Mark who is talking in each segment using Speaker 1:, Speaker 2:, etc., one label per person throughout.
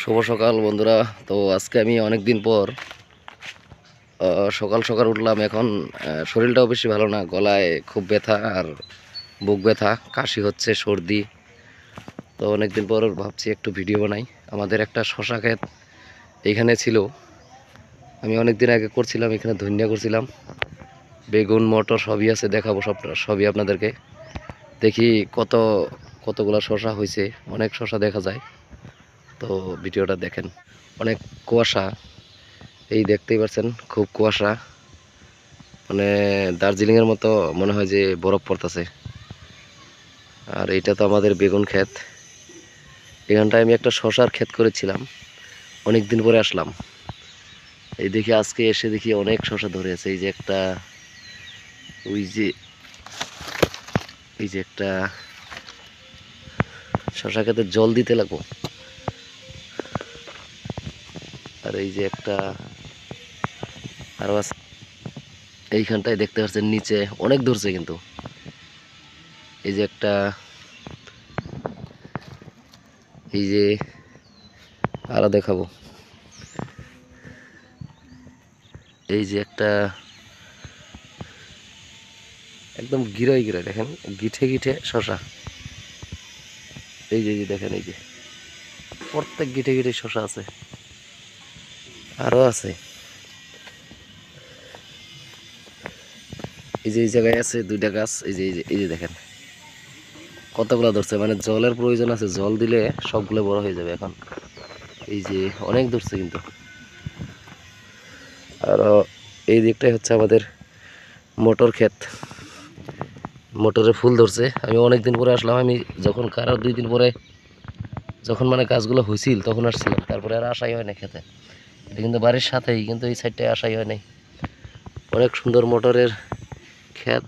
Speaker 1: শুভ সকাল বন্ধুরা। তো আজকে আমি অনেক দিন পর সকাল সকাল উঠলাম। এখন শরীরটাও বেশি ভালো না, গলায় খুব ব্যথা আর বুক ব্যথা, কাশি হচ্ছে, সর্দি। তো অনেক দিন পর ভাবছি একটু ভিডিও বানাই। আমাদের একটা শশা ক্ষেত এইখানে ছিল, আমি অনেক দিন আগে করছিলাম, এখানে ধনিয়া করছিলাম, বেগুন মটর সবই আছে, দেখাবো সবই আপনাদেরকে। দেখি কতগুলা শশা হয়েছে, অনেক শশা দেখা যায়। তো ভিডিওটা দেখেন। অনেক কুয়াশা, এই দেখতেই পাচ্ছেন, খুব কুয়াশা, মানে দার্জিলিংয়ের মতো মনে হয় যে বরফ পড়তেছে। আর এইটা তো আমাদের বেগুন ক্ষেত। এখানটায় আমি একটা শশার ক্ষেত করেছিলাম, অনেক দিন পরে আসলাম। এই দেখি আজকে এসে দেখি অনেক শশা ধরে আছে। এই যে একটা, ওই যে এই যে একটা শশা ক্ষেতে জল দিতে লাগবো। আর এই যে একটা আরো আছে, এইখানটায় দেখতে পাচ্ছেন নিচে অনেক ধরছে কিন্তু। এই যে একটা, এই যে আরো দেখাবো, এই যে একটা একদম গিরাই গিরাই, দেখেন গিঠে গিঠে শশা। এই যে দেখেন, এই যে প্রত্যেক গিঠে গিঠে শশা আছে, আরো আছে। এই যে এই জায়গায় আছে দুইটা গাছ। এই যে দেখেন কতগুলো ধরছে, মানে জলের প্রয়োজন আছে, জল দিলে সবগুলো বড় হয়ে যাবে এখন। এই যে অনেক ধরছে কিন্তু। আর এই দিকটাই হচ্ছে আমাদের মটর ক্ষেত, মটরে ফুল ধরছে। আমি অনেক দিন পরে আসলাম, আমি যখন কারো 2 দিন পরে, যখন মানে গাছগুলো হয়েছিল তখন আসছিলাম, তারপরে আর আসাই হয় না খেতে। এটা কিন্তু বাড়ির সাথেই, কিন্তু এই সাইডটায় আসাই হয় নাই। অনেক সুন্দর মটরের ক্ষেত,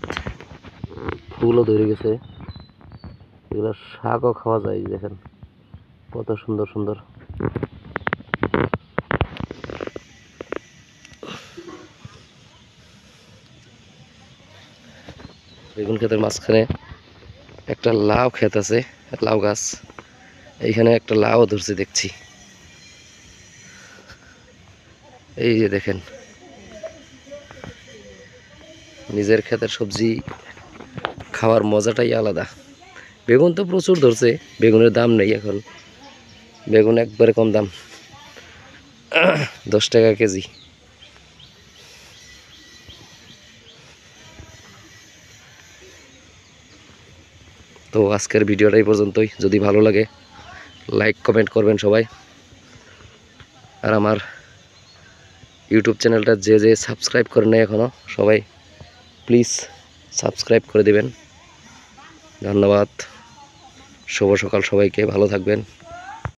Speaker 1: ফুলও ধরে গেছে, এগুলো শাকও খাওয়া যায়। দেখেন কত সুন্দর সুন্দর। বেগুন ক্ষেতের মাঝখানে একটা লাউ ক্ষেত আছে, লাউ গাছ। এইখানে একটা লাউ ধরছে দেখছি। এই যে দেখেন, নিজের ক্ষেতের সবজি খাওয়ার মজাটাই আলাদা। বেগুন তো প্রচুর ধরছে, বেগুনের দাম নেই এখন, বেগুন একবারে কম দাম, 10 টাকা কেজি। তো আজকের ভিডিওটা এই পর্যন্তই। যদি ভালো লাগে লাইক কমেন্ট করবেন সবাই। আর আমার ইউটিউব চ্যানেলটা যে সাবস্ক্রাইব করে নেয় এখনও, সবাই প্লিজ সাবস্ক্রাইব করে দিবেন। ধন্যবাদ। শুভ সকাল সবাইকে, ভালো থাকবেন।